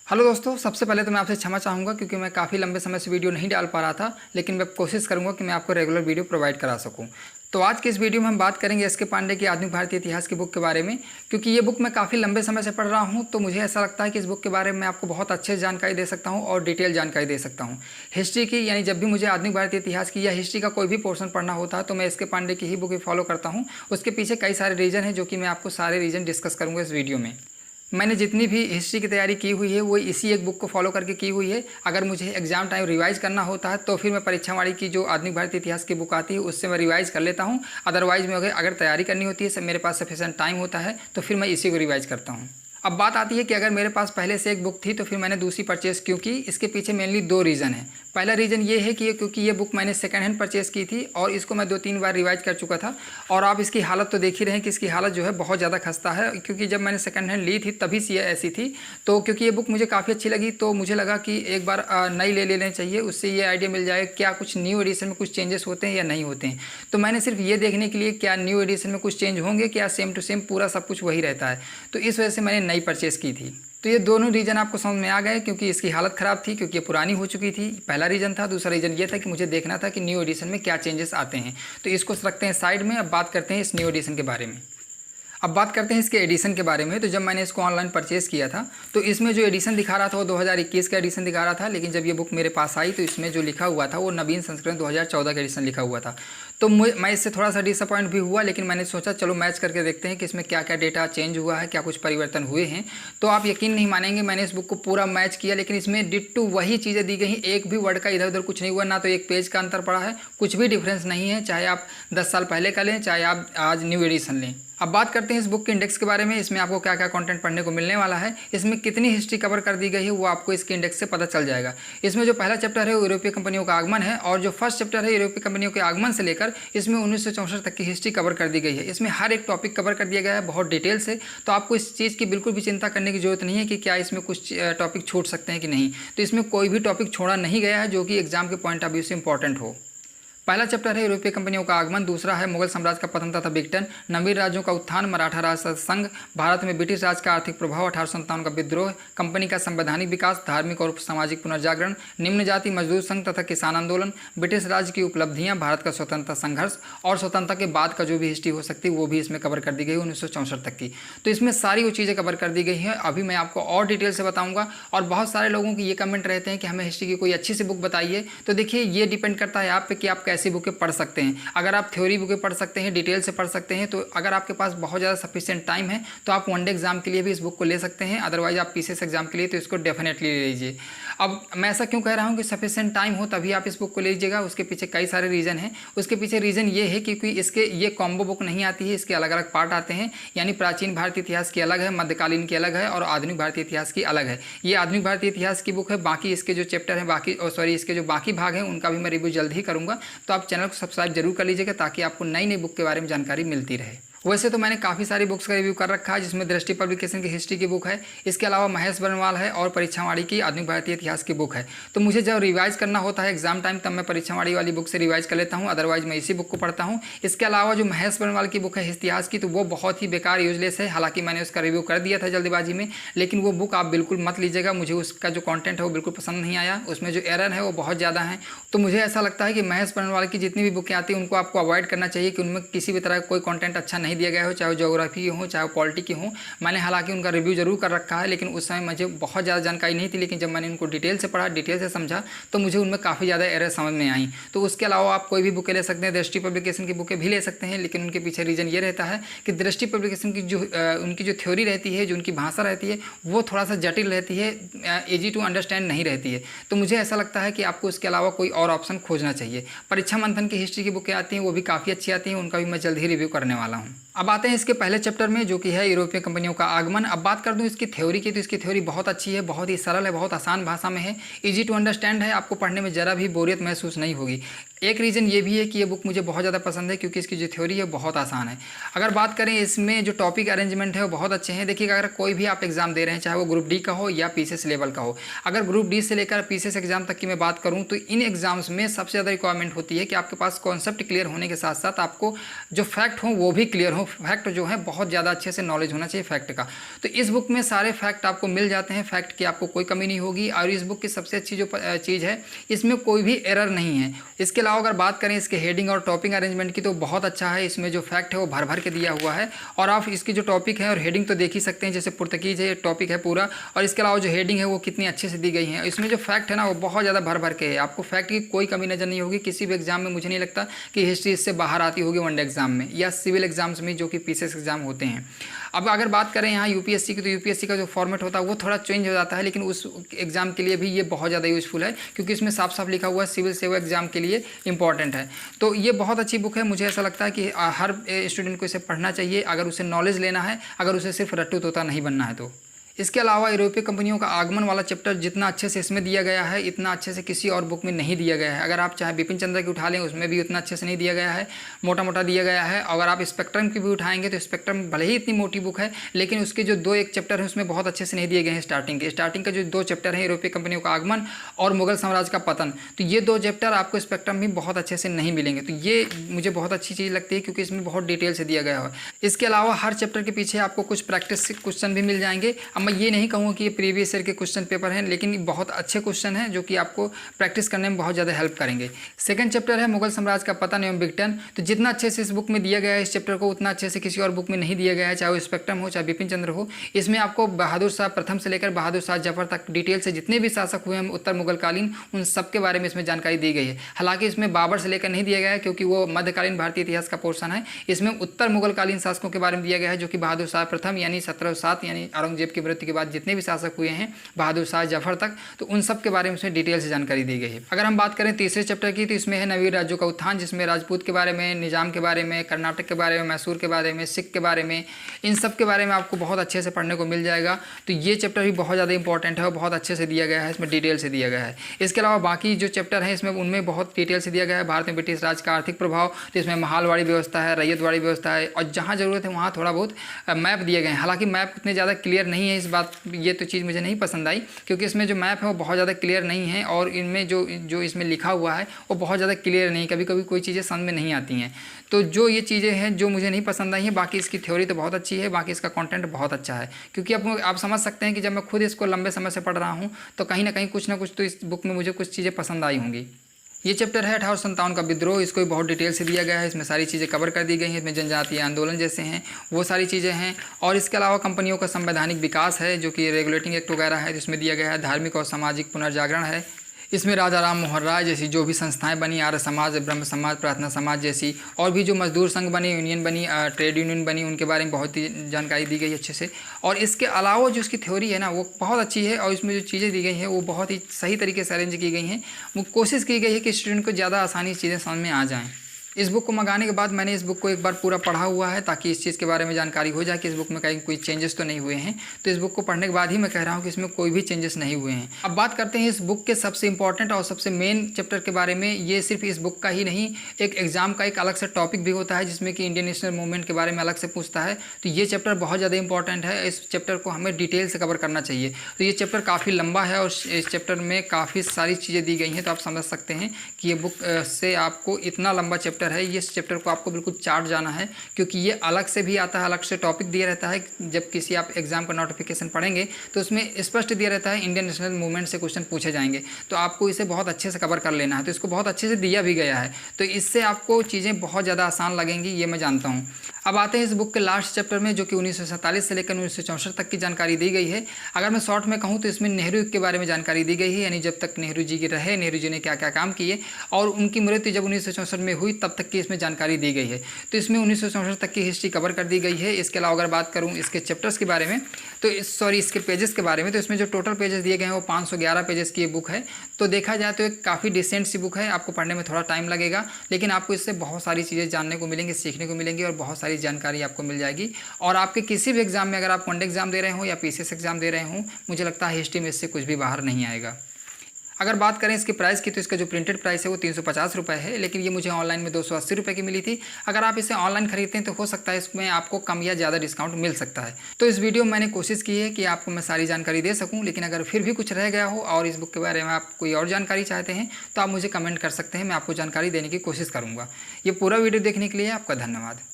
Hello दोस्तों, सबसे पहले तो मैं आपसे क्षमा चाहूँगा क्योंकि मैं काफ़ी लंबे समय से वीडियो नहीं डाल पा रहा था, लेकिन मैं कोशिश करूँगा कि मैं आपको रेगुलर वीडियो प्रोवाइड करा सकूँ। तो आज की इस वीडियो में हम बात करेंगे एस के पांडे की आधुनिक भारतीय इतिहास की बुक के बारे में, क्योंकि ये बुक मैं काफ़ी लंबे समय से पढ़ रहा हूँ। तो मुझे ऐसा लगता है कि इस बुक के बारे में आपको बहुत अच्छे जानकारी दे सकता हूँ और डिटेल जानकारी दे सकता हूँ हिस्ट्री की। यानी जब भी मुझे आधुनिक भारतीय इतिहास की या हिस्ट्री का कोई भी पोर्शन पढ़ना होता है तो मैं एस के पांडे की ही बुक फॉलो करता हूँ। उसके पीछे कई सारे रीज़न हैं जो कि मैं आपको सारे रीज़न डिस्कस करूँगा इस वीडियो में। मैंने जितनी भी हिस्ट्री की तैयारी की हुई है वो इसी एक बुक को फॉलो करके की हुई है। अगर मुझे एग्जाम टाइम रिवाइज करना होता है तो फिर मैं परीक्षा वाली की जो आधुनिक भारतीय इतिहास की बुक आती है उससे मैं रिवाइज कर लेता हूँ। अदरवाइज में अगर तैयारी करनी होती है, मेरे पास सफिशेंट टाइम होता है तो फिर मैं इसी को रिवाइज करता हूँ। अब बात आती है कि अगर मेरे पास पहले से एक बुक थी तो फिर मैंने दूसरी परचेस क्यों की। इसके पीछे मेनली दो रीज़न है। पहला रीज़न ये है कि क्योंकि ये बुक मैंने सेकंड हैंड परचेस की थी और इसको मैं 2-3 बार रिवाइज कर चुका था। और आप इसकी हालत तो देख ही रहे हैं कि इसकी हालत जो है बहुत ज़्यादा खस्ता है, क्योंकि जब मैंने सेकंड हैंड ली थी तभी से ऐसी थी। तो क्योंकि ये बुक मुझे काफ़ी अच्छी लगी तो मुझे लगा कि एक बार नई ले लेना चाहिए, उससे ये आइडिया मिल जाए क्या कुछ न्यू एडिशन में कुछ चेंजेस होते हैं या नहीं होते हैं। तो मैंने सिर्फ ये देखने के लिए क्या न्यू एडिशन में कुछ चेंज होंगे, क्या सेम टू सेम पूरा सब कुछ वही रहता है, तो इस वजह से मैंने नई परचेस की थी। तो ये दोनों रीज़न आपको समझ में आ गए, क्योंकि इसकी हालत ख़राब थी, क्योंकि ये पुरानी हो चुकी थी, पहला रीज़न था। दूसरा रीज़न ये था कि मुझे देखना था कि न्यू एडिशन में क्या चेंजेस आते हैं। तो इसको रखते हैं साइड में। अब बात करते हैं इस न्यू एडिशन के बारे में। अब बात करते हैं इसके एडिशन के बारे में। तो जब मैंने इसको ऑनलाइन परचेज़ किया था तो इसमें जो एडिशन दिखा रहा था वो 2021 का एडिशन दिखा रहा था, लेकिन जब ये बुक मेरे पास आई तो इसमें जो लिखा हुआ था वो नवीन संस्करण 2014 का एडिशन लिखा हुआ था। तो मैं इससे थोड़ा सा डिसअपॉइंट भी हुआ, लेकिन मैंने सोचा चलो मैच करके देखते हैं कि इसमें क्या क्या डेटा चेंज हुआ है, क्या कुछ परिवर्तन हुए हैं। तो आप यकीन नहीं मानेंगे, मैंने इस बुक को पूरा मैच किया लेकिन इसमें डिट्टू वही चीज़ें दी गई, एक भी वर्ड का इधर उधर कुछ नहीं हुआ, ना तो एक पेज का अंतर पड़ा है, कुछ भी डिफरेंस नहीं है, चाहे आप 10 साल पहले का लें चाहे आप आज न्यू एडिशन लें। अब बात करते हैं इस बुक के इंडेक्स के बारे में। इसमें आपको क्या क्या कंटेंट पढ़ने को मिलने वाला है, इसमें कितनी हिस्ट्री कवर कर दी गई है वो आपको इसके इंडेक्स से पता चल जाएगा। इसमें जो पहला चैप्टर है वो यूरोपीय कंपनियों का आगमन है, और जो फर्स्ट चैप्टर है यूरोपीय कंपनियों के आगमन से लेकर इसमें 1964 तक की हिस्ट्री कवर कर दी गई है। इसमें हर एक टॉपिक कवर कर दिया गया है बहुत डिटेल से। तो आपको इस चीज़ की बिल्कुल भी चिंता करने की जरूरत नहीं है कि क्या इसमें कुछ टॉपिक छूट सकते हैं कि नहीं। तो इसमें कोई भी टॉपिक छोड़ा नहीं गया है जो कि एग्जाम के पॉइंट ऑफ व्यू से इंपॉर्टेंट हो। पहला चैप्टर है यूरोपीय कंपनियों का आगमन, दूसरा है मुगल साम्राज्य का पतन तथा विघटन, नवीन राज्यों का उत्थान, मराठा राज संघ, भारत में ब्रिटिश राज का आर्थिक प्रभाव, 1857 का विद्रोह, कंपनी का संवैधानिक विकास, धार्मिक और सामाजिक पुनर्जागरण, निम्न जाति मजदूर संघ तथा किसान आंदोलन, ब्रिटिश राज की उपलब्धियां, भारत का स्वतंत्रता संघर्ष और स्वतंत्रता के बाद का जो भी हिस्ट्री हो सकती है वो भी इसमें कवर कर दी गई 1964 तक की। तो इसमें सारी वो चीज़ें कवर कर दी गई हैं। अभी मैं आपको और डिटेल से बताऊँगा। और बहुत सारे लोगों की ये कमेंट रहते हैं कि हमें हिस्ट्री की कोई अच्छी सी बुक बताइए। तो देखिए, ये डिपेंड करता है आप पे कि आप कैसी बुकें पढ़ सकते हैं। अगर आप थ्योरी बुकें पढ़ सकते हैं, डिटेल से पढ़ सकते हैं, तो अगर आपके पास बहुत ज़्यादा सफिशिएंट टाइम है तो आप वनडे एग्जाम के लिए भी इस बुक को ले सकते हैं। अदरवाइज आप पीसीएस एग्जाम के लिए तो इसको डेफिनेटली ले लीजिए। अब मैं ऐसा क्यों कह रहा हूँ कि सफिशिएंट टाइम हो तभी आप इस बुक को ले लीजिएगा, उसके पीछे कई सारे रीज़न हैं। उसके पीछे रीज़न ये है क्योंकि इसके ये कॉम्बो बुक नहीं आती है, इसके अलग अलग पार्ट आते हैं। यानी प्राचीन भारतीय इतिहास की अलग है, मध्यकालीन की अलग है और आधुनिक भारतीय इतिहास की अलग है। ये आधुनिक भारतीय इतिहास की बुक है। बाकी इसके जो चैप्टर हैं इसके जो बाकी भाग हैं उनका भी मैं रिव्यू जल्द ही करूँगा। तो आप चैनल को सब्सक्राइब जरूर कर लीजिएगा ताकि आपको नई नई बुक के बारे में जानकारी मिलती रहे। वैसे तो मैंने काफ़ी सारी बुक्स का रिव्यू कर रखा है, जिसमें दृष्टि पब्लिकेशन की हिस्ट्री की बुक है, इसके अलावा महेश बरनवाल है और परीक्षावाड़ी की आधुनिक भारतीय इतिहास की बुक है। तो मुझे जब रिवाइज करना होता है एग्जाम टाइम तब मैं परीक्षावाड़ी वाली बुक से रिवाइज कर लेता हूँ, अदरवाइज मैं इसी बुक को पढ़ता हूँ। इसके अलावा जो महेश बरनवाल की बुक है इतिहास की, तो वो बहुत ही बेकार यूजलेस है। हालांकि मैंने उसका रिव्यू कर दिया था जल्दीबाजी में, लेकिन वो बुक आप बिल्कुल मत लीजिएगा। मुझे उसका जो कॉन्टेंट है वो बिल्कुल पसंद नहीं आया, उसमें जो एरर है वो बहुत ज़्यादा है। तो मुझे ऐसा लगता है कि महेश बरनवाल की जितनी भी बुकें आती हैं उनको आपको अवॉइड करना चाहिए कि उनमें किसी भी तरह का कोई कॉन्टेंट अच्छा नहीं दिया गया हो, चाहे ज्योग्राफी की हो चाहे पॉलिटी की हो। मैंने हालांकि उनका रिव्यू जरूर कर रखा है, लेकिन उस समय मुझे बहुत ज़्यादा जानकारी नहीं थी। लेकिन जब मैंने उनको डिटेल से पढ़ा, डिटेल से समझा, तो मुझे उनमें काफ़ी ज़्यादा एरर समझ में आई। तो उसके अलावा आप कोई भी बुकें ले सकते हैं, दृष्टि पब्लिकेशन की बुकें भी ले सकते हैं, लेकिन उनके पीछे रीज़न ये रहता है कि दृष्टि पब्लिकेशन की जो उनकी जो थ्योरी रहती है, जो उनकी भाषा रहती है, वो थोड़ा सा जटिल रहती है, ईजी टू अंडरस्टैंड नहीं रहती है। तो मुझे ऐसा लगता है कि आपको इसके अलावा कोई और ऑप्शन खोजना चाहिए। परीक्षा मंथन की हिस्ट्री की बुकें आती हैं, वो भी काफ़ी अच्छी आती हैं, उनका भी मैं जल्द ही रिव्यू करने वाला हूँ। अब आते हैं इसके पहले चैप्टर में, जो कि है यूरोपीय कंपनियों का आगमन। अब बात कर दूं इसकी थ्योरी की, तो इसकी थ्योरी बहुत अच्छी है, बहुत ही सरल है, बहुत आसान भाषा में है, इजी टू अंडरस्टैंड है, आपको पढ़ने में ज़रा भी बोरियत महसूस नहीं होगी। एक रीज़न ये भी है कि ये बुक मुझे बहुत ज़्यादा पसंद है क्योंकि इसकी जो थ्योरी है बहुत आसान है। अगर बात करें इसमें जो टॉपिक अरेंजमेंट है वो बहुत अच्छे हैं। देखिएगा, अगर कोई भी आप एग्जाम दे रहे हैं, चाहे वो ग्रुप डी का हो या पीसीएस लेवल का हो, अगर ग्रुप डी से लेकर पीसीएस एग्जाम तक की मैं बात करूँ तो इन एग्जाम्स में सबसे ज़्यादा रिक्वायरमेंट होती है कि आपके पास कॉन्सेप्ट क्लियर होने के साथ साथ आपको जो फैक्ट हो वो भी क्लियर हो। फैक्ट जो है बहुत ज़्यादा अच्छे से नॉलेज होना चाहिए फैक्ट का। तो इस बुक में सारे फैक्ट आपको मिल जाते हैं, फैक्ट की आपको कोई कमी नहीं होगी। और इस बुक की सबसे अच्छी जो चीज़ है, इसमें कोई भी एरर नहीं है। इसके अलावा अगर बात करें इसके हेडिंग और टॉपिक अरेंजमेंट की तो बहुत अच्छा है। इसमें जो फैक्ट है वो भर भर के दिया हुआ है और आप इसकी जो टॉपिक है और हेडिंग तो देख ही सकते हैं। जैसे पुर्तगीज है, टॉपिक है पूरा, और इसके अलावा जो हेडिंग है वो कितनी अच्छे से दी गई है। इसमें जो फैक्ट है ना वो बहुत ज़्यादा भर भर के है। आपको फैक्ट की कोई कमी नज़र नहीं होगी किसी भी एग्जाम में। मुझे नहीं लगता कि हिस्ट्री इससे बाहर आती होगी वनडे एग्जाम में या सिविल एग्जाम्स में जो कि पीसीएस एग्जाम होते हैं। अब अगर बात करें यहाँ यूपीएससी की तो यूपीएससी का जो फॉर्मेट होता है वो थोड़ा चेंज हो जाता है, लेकिन उस एग्जाम के लिए भी ये बहुत ज़्यादा यूज़फुल है क्योंकि इसमें साफ साफ लिखा हुआ है सिविल से वो एग्जाम के लिए इंपॉर्टेंट है। तो ये बहुत अच्छी बुक है। मुझे ऐसा लगता है कि हर स्टूडेंट को इसे पढ़ना चाहिए अगर उसे नॉलेज लेना है, अगर उसे सिर्फ रट्टू तोता नहीं बनना है तो। इसके अलावा यूरोपीय कंपनियों का आगमन वाला चैप्टर जितना अच्छे से इसमें दिया गया है इतना अच्छे से किसी और बुक में नहीं दिया गया है। अगर आप चाहे बिपिन चंद्र की उठा लें उसमें भी उतना अच्छे से नहीं दिया गया है, मोटा मोटा दिया गया है। अगर आप स्पेक्ट्रम की भी उठाएंगे तो स्पेक्ट्रम भले ही इतनी मोटी बुक है लेकिन उसके जो दो एक चैप्टर है उसमें बहुत अच्छे से नहीं दिए गए हैं। स्टार्टिंग के जो दो चैप्टर हैं यूरोपीय कंपनियों का आगमन और मुगल साम्राज्य का पतन, तो ये दो चैप्टर आपको स्पेक्ट्रम भी बहुत अच्छे से नहीं मिलेंगे। तो ये मुझे बहुत अच्छी चीज़ लगती है क्योंकि इसमें बहुत डिटेल से दिया गया है। इसके अलावा हर चैप्टर के पीछे आपको कुछ प्रैक्टिस क्वेश्चन भी मिल जाएंगे। अब मैं ये नहीं कहूँगा ये प्रीवियस ईयर के क्वेश्चन पेपर हैं, लेकिन बहुत अच्छे क्वेश्चन हैं जो कि आपको प्रैक्टिस करने में बहुत ज़्यादा हेल्प करेंगे। सेकंड चैप्टर है मुगल साम्राज्य का पतन एवं विघटन। तो जितना अच्छे से इस बुक में दिया गया है इस चैप्टर को उतना अच्छे से किसी और बुक में नहीं दिया गया है, चाहे वो स्पेक्ट्रम हो चाहे बिपिन चंद्र हो। इसमें आपको बहादुर शाह प्रथम से लेकर बहादुर शाह जफर तक डिटेल से जितने भी शासक हुए हैं उत्तर मुगल कालीन उन सब के बारे में इसमें जानकारी दी गई है। हालांकि इसमें बाबर से लेकर नहीं दिया गया है क्योंकि वो मध्यकालीन भारतीय इतिहास का पोर्शन है। इसमें उत्तर मुगल कालीन शासकों के बारे में दिया गया है जो कि बहादुर शाह प्रथम यानी 1707 यानी औरंगजेब की मृत्यु के बाद जितने भी शासक हुए हैं बहादुर शाह जफर तक, तो उन सब के बारे में इसमें डिटेल से जानकारी दी गई है। अगर हम बात करें तीसरे चैप्टर की तो इसमें है नवीन राज्यों का उत्थान, जिसमें राजपूत के बारे में, निजाम के बारे में, कर्नाटक के बारे में, मैसूर के बारे में, सिख के बारे में, इन सब के बारे में आपको बहुत अच्छे से पढ़ने को मिल जाएगा। तो ये चैप्टर भी बहुत ज़्यादा इंपॉर्टेंट है और बहुत अच्छे से दिया गया है, इसमें डिटेल से दिया गया है। इसके अलावा बाकी जो चैप्टर हैं इसमें उनमें बहुत डिटेल से दिया गया है। भारत में ब्रिटिश राज का आर्थिक प्रभाव, तो इसमें महालवाड़ी व्यवस्था है, रैयतवाड़ी व्यवस्था है और जहाँ ज़रूरत है वहाँ थोड़ा बहुत मैप दिए गए हैं। हालांकि मैप उतने ज़्यादा क्लियर नहीं है, इस बात ये तो चीज़ मुझे नहीं पसंद आई क्योंकि इसमें जो मैप है वो बहुत ज़्यादा क्लियर नहीं है और इनमें जो इसमें लिखा हुआ है वो बहुत ज़्यादा क्लियर नहीं, कभी कभी कोई चीज़ें समझ में नहीं आती हैं। तो जो ये चीज़ें हैं जो मुझे नहीं पसंद आई हैं। बाकी इसकी थ्योरी तो बहुत अच्छी है, बाकी इसका कंटेंट बहुत अच्छा है क्योंकि आप समझ सकते हैं कि जब मैं खुद इसको लंबे समय से पढ़ रहा हूँ तो कहीं ना कहीं कुछ ना कुछ तो इस बुक में मुझे कुछ चीज़ें पसंद आई होंगी। ये चैप्टर है 1857 का विद्रोह। इसको भी बहुत डिटेल से दिया गया है, इसमें सारी चीज़ें कवर कर दी गई हैं। इसमें जनजातीय आंदोलन जैसे हैं वो सारी चीज़ें हैं और इसके अलावा कंपनियों का संवैधानिक विकास है जो कि रेगुलेटिंग एक्ट वगैरह है जिसमें दिया गया है। धार्मिक और सामाजिक पुनर्जागरण है, इसमें राजा राम मोहन राय जैसी जो भी संस्थाएं बनी, आर्य समाज, ब्रह्म समाज, प्रार्थना समाज जैसी और भी जो मजदूर संघ बने, यूनियन बनी, ट्रेड यूनियन बनी, उनके बारे में बहुत ही जानकारी दी गई अच्छे से। और इसके अलावा जो इसकी थ्योरी है ना वो बहुत अच्छी है और इसमें जो चीज़ें दी गई हैं वो बहुत ही सही तरीके से अरेंज की गई हैं। वो कोशिश की गई है कि स्टूडेंट को ज़्यादा आसानी से चीज़ें समझ में आ जाएँ। इस बुक को मंगाने के बाद मैंने इस बुक को एक बार पूरा पढ़ा हुआ है ताकि इस चीज़ के बारे में जानकारी हो जाए कि इस बुक में कहीं कोई चेंजेस तो नहीं हुए हैं। तो इस बुक को पढ़ने के बाद ही मैं कह रहा हूँ कि इसमें कोई भी चेंजेस नहीं हुए हैं। अब बात करते हैं इस बुक के सबसे इंपॉर्टेंट और सबसे मेन चैप्टर के बारे में। ये सिर्फ इस बुक का ही नहीं, एक एग्जाम का एक अलग से टॉपिक भी होता है जिसमें कि इंडियन नेशनल मूवमेंट के बारे में अलग से पूछता है। तो ये चैप्टर बहुत ज़्यादा इंपॉर्टेंट है, इस चैप्टर को हमें डिटेल से कवर करना चाहिए। तो ये चैप्टर काफ़ी लंबा है और इस चैप्टर में काफ़ी सारी चीज़ें दी गई हैं। तो आप समझ सकते हैं कि ये बुक से आपको इतना लंबा चैप्टर है, ये चैप्टर को आपको बिल्कुल चार्ट जाना है क्योंकि ये अलग से भी आता है, अलग से टॉपिक दिया रहता है। जब किसी आप एग्जाम का नोटिफिकेशन पढ़ेंगे तो उसमें स्पष्ट दिया रहता है इंडियन नेशनल मूवमेंट से क्वेश्चन पूछे जाएंगे, तो आपको इसे बहुत अच्छे से कवर कर लेना है। तो इसको बहुत अच्छे से दिया भी गया है, तो इससे आपको चीज़ें बहुत ज़्यादा आसान लगेंगी, ये मैं जानता हूँ। अब आते हैं इस बुक के लास्ट चैप्टर में जो कि 1947 से लेकर 1964 तक की जानकारी दी गई है। अगर मैं शॉर्ट में कहूँ तो इसमें नेहरू युग के बारे में जानकारी दी गई है, यानी जब तक नेहरू जी के रहे, नेहरू जी ने क्या क्या काम किए और उनकी मृत्यु जब 1964 में हुई तब तक की इसमें जानकारी दी गई है। तो इसमें 1964 तक की हिस्ट्री कवर कर दी गई है। इसके अलावा अगर बात करूँ इसके चैप्टर्स के बारे में तो इसके पेजेस के बारे में, तो इसमें जो टोटल पेजेस दिए गए हैं वो 511 पेजेस की ये बुक है। तो देखा जाए तो एक काफ़ी डिसेंट सी बुक है, आपको पढ़ने में थोड़ा टाइम लगेगा लेकिन आपको इससे बहुत सारी चीज़ें जानने को मिलेंगी, सीखने को मिलेंगी और बहुत सारी जानकारी आपको मिल जाएगी। और आपके किसी भी एग्जाम में, अगर आप वनडे एग्जाम दे रहे हो या पीसीएस एग्जाम दे रहे हो, मुझे लगता है हिस्ट्री में इससे कुछ भी बाहर नहीं आएगा। अगर बात करें इसके प्राइस की तो इसका जो प्रिंटेड प्राइस है वो 350 रुपये है, लेकिन ये मुझे ऑनलाइन में 280 रुपये की मिली थी। अगर आप इसे ऑनलाइन खरीदते हैं तो हो सकता है इसमें आपको कम या ज़्यादा डिस्काउंट मिल सकता है। तो इस वीडियो में मैंने कोशिश की है कि आपको मैं सारी जानकारी दे सकूँ, लेकिन अगर फिर भी कुछ रह गया हो और इस बुक के बारे में आप कोई और जानकारी चाहते हैं तो आप मुझे कमेंट कर सकते हैं, मैं आपको जानकारी देने की कोशिश करूँगा। ये पूरा वीडियो देखने के लिए आपका धन्यवाद।